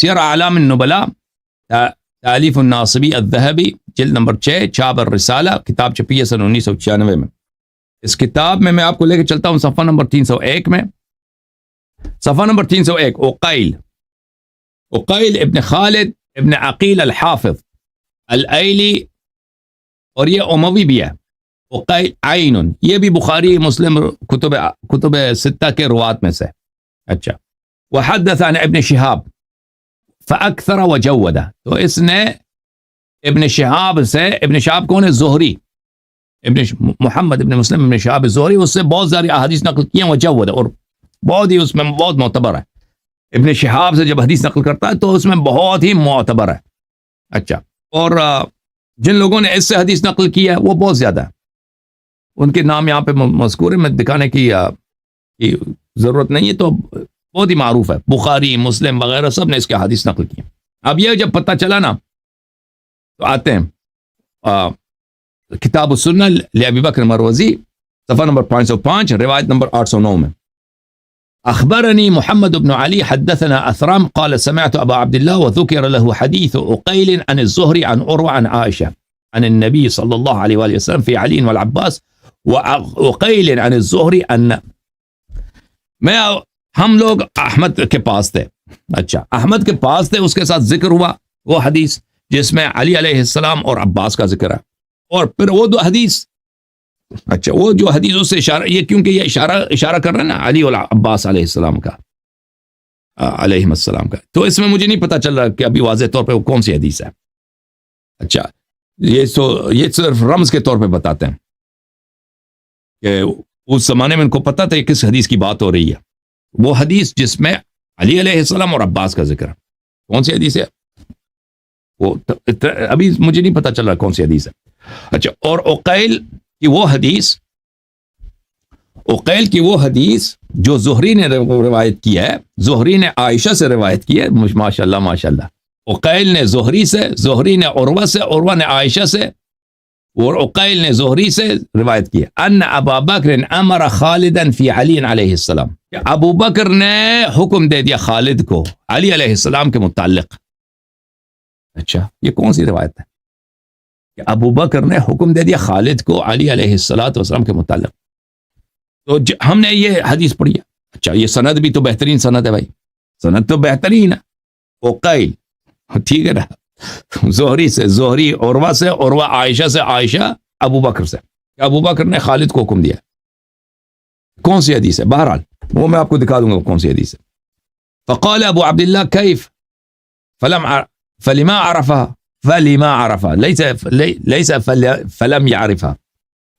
سیر اعلام النبلاء تالیف الناصبی الذہبی جلد نمبر 6 چھاپ الرسالہ کتاب چھپی ہے سن 1996 میں. اس کتاب میں آپ کو لے کے چلتا ہوں صفحہ نمبر 301 میں. صفحہ نمبر 301 عقیل ابن خالد ابن عقیل الحافظ الایلی، اور یہ اموی بھی ہے. عقیل عین، یہ بھی بخاری مسلم کتب ستہ کے روات میں سے. اچھا. وحدث عن ابن شہاب فاکثر وجود، تو اس نے ابن شہاب سے، ابن شہاب کون ہے؟ زہری، محمد ابن مسلم ابن شہاب زہری، اس سے بہت ساری احادیث نقل کی ہیں. وجود، اور بہت ہی اس میں بہت معتبر ہے. ابن شہاب سے جب حدیث نقل کرتا ہے تو اس میں بہت ہی معتبر ہے. اچھا. اور جن لوگوں نے اس سے حدیث نقل کی ہے وہ بہت زیادہ ہے. ان کے نام یہاں پہ مذکور ہے، میں دکھانے کی ضرورت نہیں ہے، تو بہت ہی معروف ہے. بخاری مسلم وغیرہ سب نے اس کے حدیث نقل کی. اب یہ جب پتہ چلا نا تو آتے ہیں کتاب السنہ لابی بکر مروزی صفحہ نمبر 505 روایت نمبر 809 میں. اخبرني محمد بن علي حدثنا اثرم قال سمعت ابا عبد الله وذكر له حديث عقيل عن الزهري عن عروة عن عائشة عن النبي صلى الله عليه وآله وسلم في علي والعباس وعقيل عن الزهري ان ہم لوگ احمد کے پاس تھے. اچھا، احمد کے پاس تھے، اس کے ساتھ ذکر ہوا وہ حدیث جس میں علی علیہ السلام اور عباس کا ذکر ہے، اور پھر وہ دو حدیث. اچھا، وہ جو حدیث اس سے اشارہ، یہ کیونکہ یہ اشارہ کر رہا ہے نا علی اور عباس علیہ السلام کا، علیہ السلام کا، تو اس میں مجھے نہیں پتا چل رہا کہ ابھی واضح طور پہ وہ کون سی حدیث ہے. اچھا، یہ صرف رمز کے طور پہ بتاتے ہیں کہ اس زمانے میں ان کو پتا تھا کہ کس حدیث کی بات ہو رہی ہے. وہ حدیث جس میں علی علیہ السلام اور عباس کا ذکر ہے، کون سی حدیث ہے وہ ابھی مجھے نہیں پتا چل رہا کون سی حدیث ہے. اچھا، اور عقیل کی وہ حدیث جو زہری نے روایت کی ہے، زہری نے عائشہ سے روایت کی ہے. ماشاءاللہ ماشاءاللہ. عقیل نے زہری سے، زہری نے عروہ سے، عروہ نے عائشہ سے، اور عقیل نے زہری سے روایت کی ہے. ان ابا بکر امر خالدا فی علی علیہ السلام، کہ ابو بکر نے حکم دے دیا خالد کو علی علیہ السلام کے متعلق. اچھا، یہ کون سی روایت ہے کہ ابو بکر نے حکم دے دیا خالد کو علی علیہ السلام کے متعلق؟ تو ہم نے یہ حدیث پڑھی ہے. اچھا، یہ سند بھی تو بہترین سند ہے بھائی، سند تو بہترین ہے. عقیل، ٹھیک ہے نا، زہری سے، زہری عروہ سے، عروہ عائشہ سے، عائشہ ابو بکر سے، کہ ابو بکر نے خالد کو حکم دیا. کون سی حدیث ہے؟ بہرحال وہ میں آپ کو دکھا دوں گا کون سی حدیث ہے. فقال ابو عبد الله كيف فلما عرفها ليس فلم يعرفها.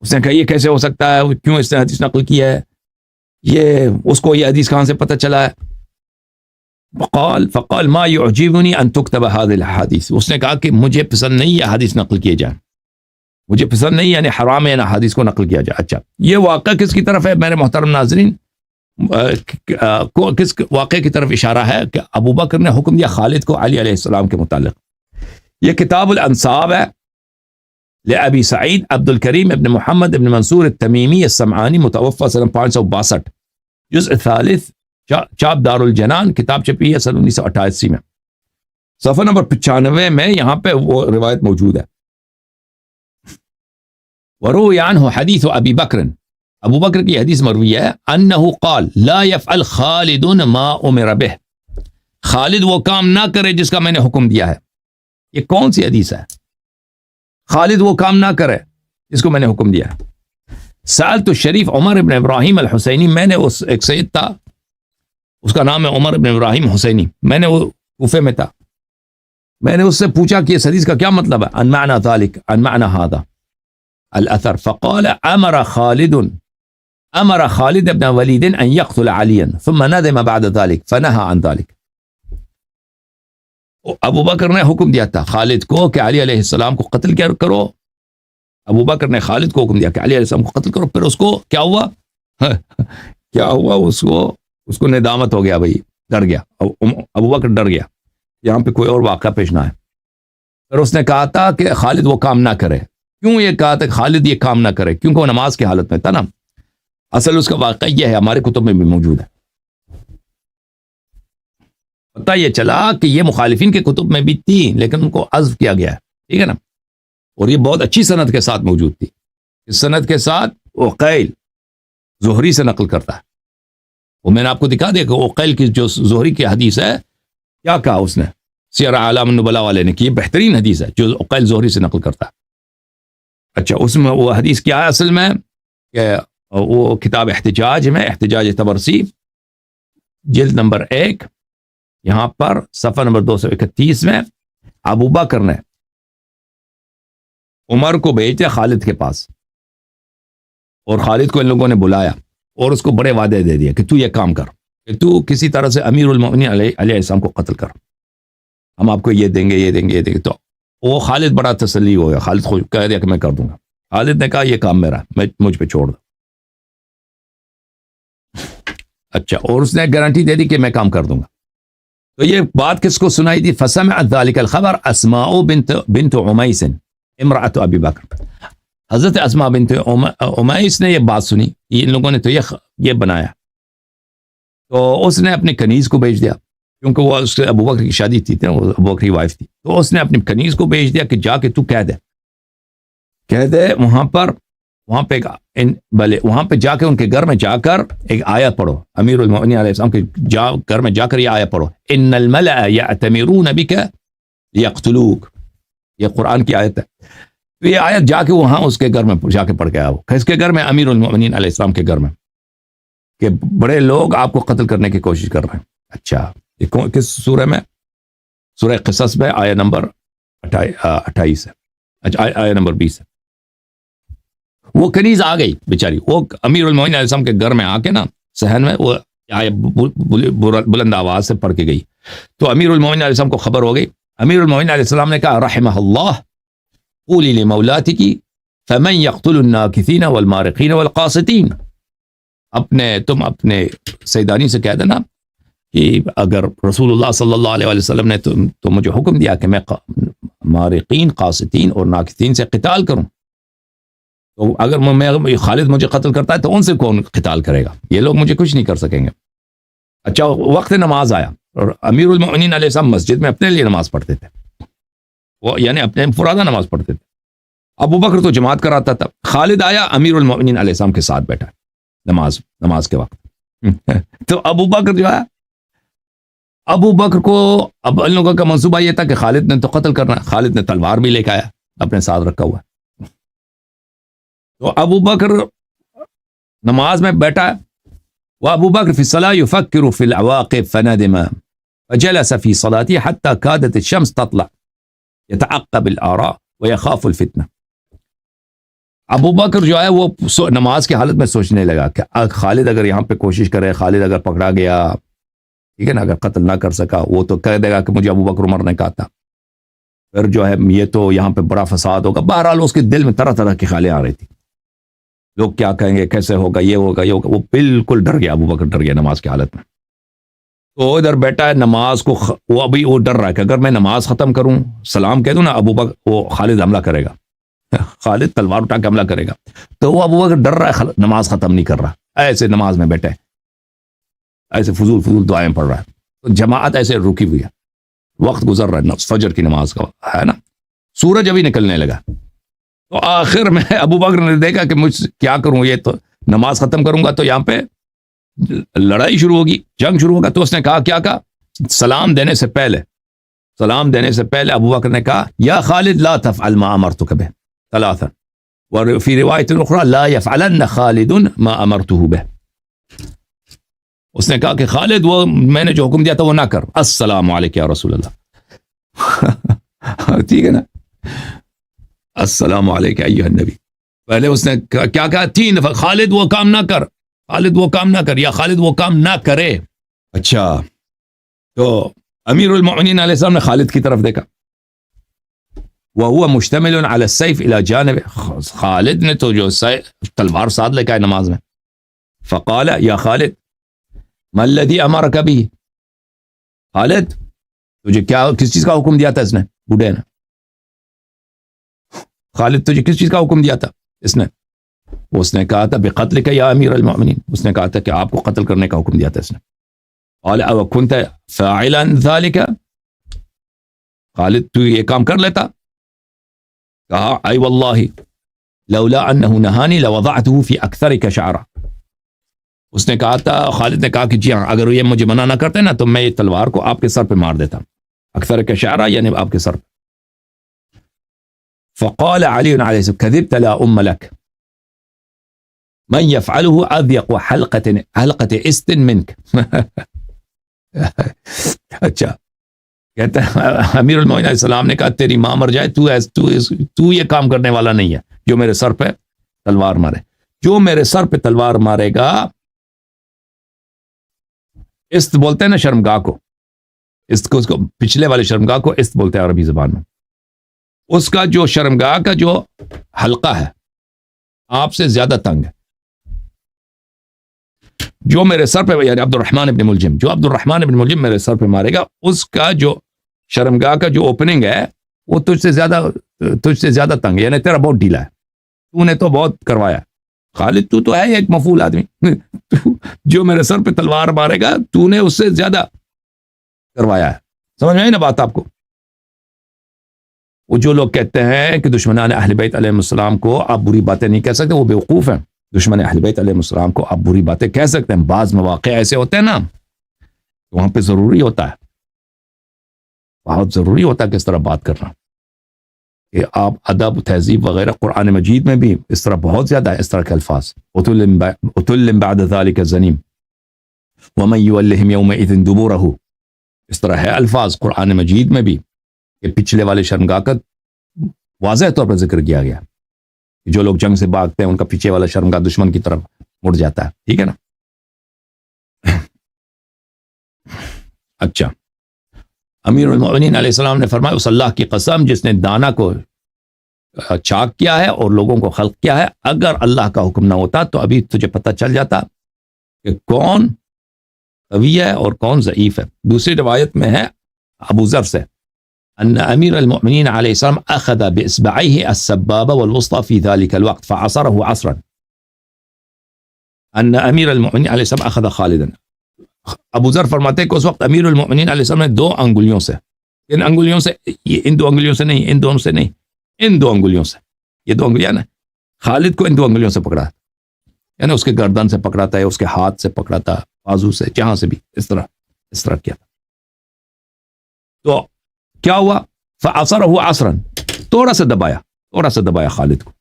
اس نے کہا یہ کیسے ہو سکتا ہے، کیوں اس نے حدیث نقل کی ہے، یہ اس کو یہ حدیث کہاں سے پتہ چلا ہے؟ فقال ما يعجبني ان تكتب هذه الاحاديث. اس نے کہا کہ مجھے پسند نہیں ہے حدیث نقل کیے جائیں، مجھے پسند نہیں، یعنی حرام ہے نا حدیث کو نقل کیا جائے. اچھا، یہ واقعہ کس کی طرف ہے میرے محترم ناظرین؟ کس واقعے کی طرف اشارہ ہے کہ ابو بکر نے حکم دیا خالد کو علی علیہ السلام کے متعلق. یہ کتاب الانصاب ہے لابی سعید عبد الکریم ابن محمد ابن منصور التمیمی السمعانی، متوفی سن 562، جزء ثالث، چاپ دار الجنان، کتاب چھپی ہے سن 1988 میں. صفحہ نمبر 95 میں یہاں پہ وہ روایت موجود ہے. وروی عنہ حدیث ابی بکر، ابو بکر کی حدیث مروی ہے، انہ قال لا يفعل خالد ما امر به، خالد وہ کام نہ کرے جس کا میں نے حکم دیا ہے. یہ کون سی حدیث ہے؟ خالد وہ کام نہ کرے جس کو میں نے حکم دیا ہے. سألت الشریف عمر ابن ابراہیم الحسینی، میں نے اس ایک سید تھا، اس کا نام ہے عمر ابن ابراہیم حسینی، میں نے وہ کوفے میں تھا، میں نے اس سے پوچھا کہ اس حدیث کا کیا مطلب ہے، عن معنی ذلك، عن معنی هذا الاثر. فقال امر خالد ابن ولید ان يقتل عليا ثم ندم بعد ذلك فنهى عن ذلك. ابو بکر نے حکم دیا تھا خالد کو کہ علی علیہ السلام کو قتل کرو. ابو بکر نے خالد کو حکم دیا کہ علی علیہ السلام کو قتل کرو، پھر اس کو کیا ہوا کیا ہوا، اس کو ندامت ہو گیا، بھائی ڈر گیا، ابو بکر ڈر گیا، یہاں پہ کوئی اور واقعہ پیش نہ ہے. پھر اس نے کہا تھا کہ خالد وہ کام نہ کرے. کیوں یہ کہا تھا کہ خالد یہ کام نہ کرے؟ کیونکہ وہ نماز کی حالت میں تھا نا. اصل اس کا واقعہ یہ ہے، ہمارے کتب میں بھی موجود ہے. پتہ یہ چلا کہ یہ مخالفین کے کتب میں بھی تھی لیکن ان کو حذف کیا گیا ہے، ٹھیک ہے نا، اور یہ بہت اچھی سند کے ساتھ موجود تھی. اس سند کے ساتھ عقیل زہری سے نقل کرتا ہے، وہ میں نے آپ کو دکھا دیا کہ عقیل کی جو زہری کی حدیث ہے کیا کہا اس نے سیر اعلام النبلاء والے نے کہ یہ بہترین حدیث ہے جو عقیل زہری سے نقل کرتا ہے. اچھا اس میں وہ حدیث کیا ہے اصل میں کہ وہ کتاب احتجاج میں، احتجاج طبرسی جلد نمبر 1 یہاں پر صفحہ نمبر 231 میں ابو بکر نے عمر کو بھیج دیا خالد کے پاس، اور خالد کو ان لوگوں نے بلایا اور اس کو بڑے وعدے دے دیا کہ تو یہ کام کر کہ تو کسی طرح سے امیر المؤمنین علیہ السلام کو قتل کر، ہم آپ کو یہ دیں گے یہ دیں گے یہ دیں گے. تو وہ خالد بڑا تسلی ہو گیا، خالد خود کہہ دیا کہ میں کر دوں گا. خالد نے کہا یہ کام میرا، مجھ پہ چھوڑ دو. اچھا اور اس نے گارنٹی دے دی کہ میں کام کر دوں گا. تو یہ بات کس کو سنائی دی؟ فسمعت ذلك الخبر اسماء بنت عمیس امرأة ابی بکر. حضرت اسماء بنت عمیس نے یہ بات سنی، ان لوگوں نے تو یہ بنایا، تو اس نے اپنے کنیز کو بھیج دیا، کیونکہ وہ اس کے ابو بکر کی شادی تھی، وہ ابو بکر کی وائف تھی. تو اس نے اپنی کنیز کو بھیج دیا کہ جا کے تو کہہ دے وہاں پہ جا کے ان کے گھر میں جا کر ایک آیت پڑھو، امیر المؤمنین علیہ السلام کے گھر میں جا کر یہ آیت پڑھو، ان الملأ یأتمرون بک لیقتلوک. یہ قرآن کی آیت ہے. تو یہ آیت جا کے وہاں اس کے گھر میں جا کے پڑھ کے آیا، وہ کس کے گھر میں؟ امیر المؤمنین علیہ السلام کے گھر میں، کہ بڑے لوگ آپ کو قتل کرنے کی کوشش کر رہے ہیں. اچھا کس سورہ میں؟ سورہ قصص میں آیت نمبر 28 ہے. اچھا آیت نمبر 20 ہے. وہ کنیز آ گئی بیچاری، وہ امیر المؤمنین علیہ السلام کے گھر میں آ کے نا صحن میں وہ آیت بلند آواز سے پڑھ کے گئی. تو امیر المؤمنین علیہ السلام کو خبر ہو گئی. امیر المؤمنین علیہ السلام نے کہا رحمہ اللہ قولی لمولاتک فمن یقتل الناکثین والمارقین والقاسطین. تم اپنے سیدانی سے کہہ دینا کہ اگر رسول اللہ صلی اللہ علیہ وسلم نے تو مجھے حکم دیا کہ میں مارقین، قاسطین اور ناکثین سے قتال کروں، تو اگر میں خالد مجھے قتل کرتا ہے تو ان سے کون قتال کرے گا؟ یہ لوگ مجھے کچھ نہیں کر سکیں گے. اچھا وقت نماز آیا اور امیر المؤمنین علیہ السلام مسجد میں اپنے لیے نماز پڑھتے تھے، وہ یعنی اپنے فرادہ نماز پڑھتے تھے. ابو بکر تو جماعت کراتا تھا. خالد آیا امیر المؤمنین علیہ السلام کے ساتھ بیٹھا نماز کے وقت. تو ابو بکر جو ہے، ابو بکر کو اب ان لوگوں کا منصوبہ یہ تھا کہ خالد نے تو قتل کرنا. خالد نے تلوار بھی لے کے آیا اپنے ساتھ رکھا ہوا. تو ابو بکر نماز میں بیٹھا ہے. وابو بکر فی الصلاة یفکر فی العواقب فندم فجلس فی صلاته حتى كادت الشمس تطلع يتعقب الآراء ويخاف الفتنة. ابو بکر جو ہے وہ نماز کی حالت میں سوچنے لگا کہ خالد اگر یہاں پہ کوشش کرے، خالد اگر پکڑا گیا، ٹھیک ہے نا، اگر قتل نہ کر سکا، وہ تو کہہ دے گا کہ مجھے ابو بکر عمر نے کہا تھا، پھر جو ہے یہ تو یہاں پہ بڑا فساد ہوگا. بہرحال اس کے دل میں طرح طرح کی خیالیں آ رہی تھی، لوگ کیا کہیں گے، کیسے ہوگا، یہ ہوگا یہ ہوگا. وہ بالکل ڈر گیا، ابو بکر ڈر گیا نماز کی حالت میں. تو ادھر بیٹھا ہے نماز کو وہ ڈر رہا ہے کہ اگر میں نماز ختم کروں، سلام کہہ دوں نا، ابو بکر وہ خالد حملہ کرے گا، خالد تلوار اٹھا کے حملہ کرے گا. تو وہ ابو بکر ڈر رہا ہے، نماز ختم نہیں کر رہا، ایسے نماز میں بیٹھے ایسے فضول دعائیں پڑھ رہا ہے. تو جماعت ایسے رکی ہوئی ہے، وقت گزر رہا ہے فجر کی نماز کا ہے نا، سورج ابھی نکلنے لگا. تو آخر میں ابو بکر نے دیکھا کہ مجھ کیا کروں، یہ تو نماز ختم کروں گا تو یہاں پہ لڑائی شروع ہوگی، جنگ شروع ہوگا. تو اس نے کہا، کیا کہا؟ سلام دینے سے پہلے ابو بکر نے کہا یا خالد لا تفعل ما امرتک به ثلاثا وفي روایت اخرى لا يفعلن خالد ما امرته به. اس نے کہا کہ خالد وہ میں نے جو حکم دیا تھا وہ نہ کر. السلام علیکم یا رسول اللہ. ٹھیک ہے نا، السلام علیکم ایھا النبی. پہلے اس نے کیا کہا 3 دفعہ، خالد وہ کام نہ کر، خالد وہ کام نہ کر، یا خالد وہ کام نہ کرے. اچھا تو امیر المؤمنین علیہ السلام نے خالد کی طرف دیکھا، وهو مشتمل على السيف الى جانب. خالد نے تو جو تلوار ساتھ لے کے آئے نماز میں. فقال یا خالد ما الذي امرك به. خالد تجھے کس چیز کا حکم دیا تھا اس نے؟ بوڑھے نے. خالد تجھے کس چیز کا حکم دیا تھا اس نے؟ اس نے کہا تھا بقتلک یا امیر المؤمنین. اس نے کہا تھا کہ آپ کو قتل کرنے کا حکم دیا تھا اس نے. قال او كنت فاعلا ذلك، خالد تو یہ کام کر لیتا؟ کہا اي والله لولا انه نهاني لوضعته في اكثرك شعرا. اس نے کہا تھا، خالد نے کہا کہ جی ہاں اگر یہ مجھے منع نہ کرتے نا تو میں یہ تلوار کو آپ کے سر پہ مار دیتا. اکثر کا شعرا یعنی آپ کے سر پہ. فقال علي عليه السلام كذبت لا ام لك من يفعله اضيق حلقة است منك. اچھا کہتا ہے امیر المومنین علیہ السلام نے کہا تیری ماں مر جائے تو یہ کام کرنے والا نہیں ہے جو میرے سر پہ تلوار مارے. جو میرے سر پہ تلوار مارے گا، است بولتے ہیں نا شرمگاہ کو، است کو، اس کو پچھلے والے شرمگاہ کو است بولتے ہیں عربی زبان میں. اس کا جو شرمگاہ کا جو حلقہ ہے آپ سے زیادہ تنگ ہے. جو میرے سر پہ یعنی عبد الرحمن ابن ملجم، جو عبد الرحمن ابن ملجم میرے سر پہ مارے گا، اس کا جو شرمگاہ کا جو اوپننگ ہے وہ تجھ سے زیادہ تنگ ہے، یعنی تیرا بہت ڈھیلا ہے، تو نے تو بہت کروایا. خالد تو ہے ایک مفعول آدمی، جو میرے سر پہ تلوار مارے گا تو نے اس سے زیادہ کروایا ہے. سمجھ میں آئی نا بات آپ کو؟ وہ جو لوگ کہتے ہیں کہ دشمنان اہل بیت علیہ السلام کو آپ بری باتیں نہیں کہہ سکتے، وہ بیوقوف ہیں. دشمن اہل بیت علیہ السلام کو آپ بری باتیں کہہ سکتے ہیں. بعض مواقع ایسے ہوتے ہیں نا وہاں پہ ضروری ہوتا ہے، بہت ضروری ہوتا ہے کہ اس طرح بات کرنا، کہ آپ ادب تہذیب وغیرہ. قرآن مجید میں بھی اس طرح بہت زیادہ ہے اس طرح کے الفاظ. عتل بعد ذلك زنیم ومن یولہم یومئذ دبورہ، اس طرح ہے الفاظ قرآن مجید میں بھی کہ پچھلے والے شرمگاہ کا واضح طور پر ذکر کیا گیا. جو لوگ جنگ سے بھاگتے ہیں ان کا پیچھے والا شرمگاہ دشمن کی طرف مڑ جاتا ہے. ٹھیک ہے نا؟ اچھا، امیر المؤمنین علیہ السلام نے فرمایا اس اللہ کی قسم جس نے دانا کو چاک کیا ہے اور لوگوں کو خلق کیا ہے، اگر اللہ کا حکم نہ ہوتا تو ابھی تجھے پتہ چل جاتا کہ کون قوی ہے اور کون ضعیف ہے. دوسری روایت میں ہے ابو ذر سے ان امیر المؤمنین علیہ السلام اخذ باصبعیہ السبابہ والوسطى في ذلك الوقت فعصره عصرا. ان امیر المؤمنین علیہ السلام اخذ خالدا، ابو ذر فرماتے ہیں کہ اس وقت امیر المؤمنین علیہ السلام نے دو انگلیوں سے، ان انگلیوں سے، ان دو انگلیوں سے نہیں، ان دونوں سے نہیں، ان دو انگلیوں سے، یہ دو انگلیاں نا، خالد کو ان دو انگلیوں سے پکڑا، یعنی اس کے گردن سے پکڑا تھا، اس کے ہاتھ سے پکڑا تھا، بازو سے، جہاں سے بھی اس طرح کیا تھا. تو کیا ہوا؟ فعصره عصرا، تھوڑا سا دبایا خالد کو.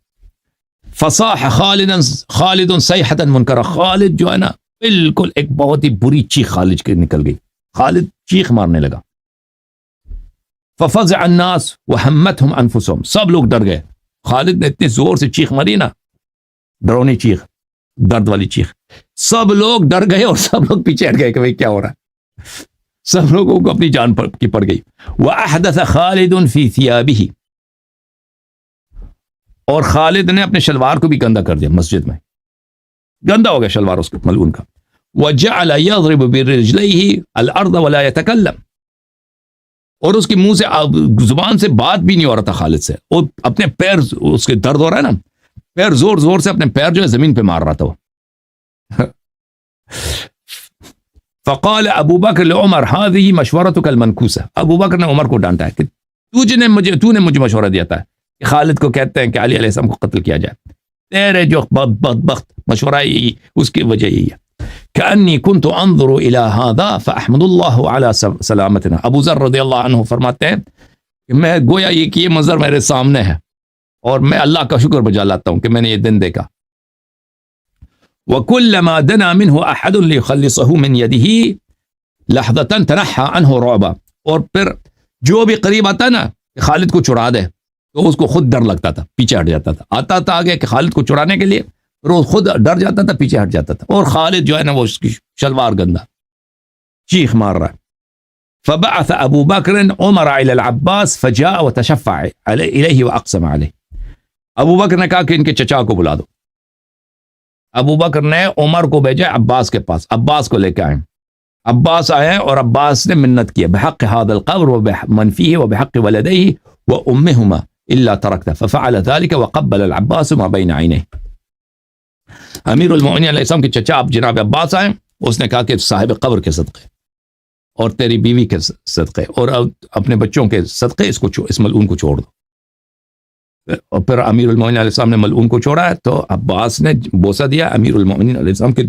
فصاح خالد صیحة منکرہ، خالد جو ہے نا بالکل ایک بہت ہی بری چیخ خالد کے نکل گئی، خالد چیخ مارنے لگا. ففزع الناس وہمتهم انفسهم، سب لوگ ڈر گئے. خالد نے اتنی زور سے چیخ ماری نا، ڈرونی چیخ، درد والی چیخ، سب لوگ ڈر گئے اور سب لوگ پیچھے ہٹ گئے کہ بھئی کیا ہو رہا ہے. سب لوگوں کو اپنی جان کی پڑ گئی. وَأَحْدَثَ خَالِدٌ فِي ثِيَابِهِ، اور خالد نے اپنے شلوار کو بھی گندا کر دیا، مسجد میں گندا ہو گیا شلوار اس کو ملعون کا. وَجَعَلَ يَضْرِبُ بِرِجْلَيْهِ الْأَرْضَ وَلَا يَتَكَلَّمُ، اور اس کے منہ سے زبان سے بات بھی نہیں ہو رہا تھا خالد سے، اور اپنے پیر، اس کے درد ہو رہا ہے نا، پیر زور زور سے اپنے پیر جو ہے زمین پہ مار رہا تھا وہ. فقال ابو بکر لعمر هذه مشورتك المنکوسہ، ابو بکر نے عمر کو ڈانٹا ہے کہ تو نے مجھے مشورہ دیا تھا کہ خالد کو کہتے ہیں کہ علی علیہ السلام کو قتل کیا جائے، تیرے جو بدبخت مشورہ یہی، اس کی وجہ یہی ہے. کأنی کنت انظر الى هذا فاحمد اللہ علی سلامتنا، ابو ذر رضی اللہ عنہ فرماتے ہیں کہ میں گویا یہ منظر میرے سامنے ہے اور میں اللہ کا شکر بجا لاتا ہوں کہ میں نے یہ دن دیکھا. وَكُلَّمَا دَنَا مِنْهُ أَحَدٌ لِيُخَلِّصَهُ مِنْ يَدِهِ لَحْظَةً تَنَحَّى عَنْهُ رُعْبًا، اور پھر جو بھی قریب آتا نا کہ خالد کو چھڑا دے تو اس کو خود ڈر لگتا تھا، پیچھے ہٹ جاتا تھا. آتا تھا آگے کہ خالد کو چھڑانے کے لیے، پھر وہ خود ڈر جاتا تھا، پیچھے ہٹ جاتا تھا، اور خالد جو ہے نا وہ اس کی شلوار گندا چیخ مار رہا ہے. فبعث ابو بکر عمر الى العباس فجاء وتشفع الیہ واقسم علیہ، ابو بکر نے کہا کہ ان کے چچا کو بلا دو. ابو بکر نے عمر کو بھیجا عباس کے پاس، عباس کو لے کے آئے. عباس آئے اور عباس نے منت کی بحق هذا القبر ومن فيه وبحق ولديه وامهما الا تركته، ففعل ذلك وقبل العباس ما بين عينيه. امیر المؤمنین علیہ السلام کے چچا اب جناب عباس آئے، اس نے کہا کہ صاحب قبر کے صدقے اور تیری بیوی کے صدقے اور اپنے بچوں کے صدقے اس ملعون کو چھوڑ دو. اور پھر امیر المومنین علیہ السلام نے ملعون کو چھوڑا ہے تو عباس نے بوسہ دیا امیر المومنین علیہ السلام کے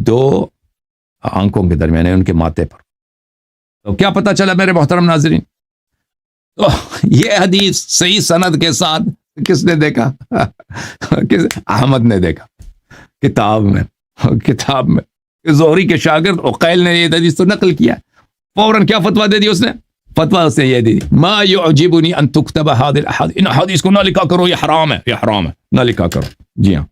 دو آنکھوں کے درمیان ان کے ماتھے پر. تو کیا پتہ چلا میرے محترم ناظرین؟ تو یہ حدیث صحیح سند کے ساتھ کس نے دیکھا؟ احمد نے دیکھا کتاب میں زہری کے شاگرد عقیل نے یہ حدیث تو نقل کیا. فوراً کیا فتویٰ دے دی اس نے؟ فتویٰ اس نے یہ دی ما يعجبني ان تكتب هذه الاحاديث، ان حدیث کو نہ لکھا کرو، یہ حرام ہے، نہ لکھا کرو. جی ہاں.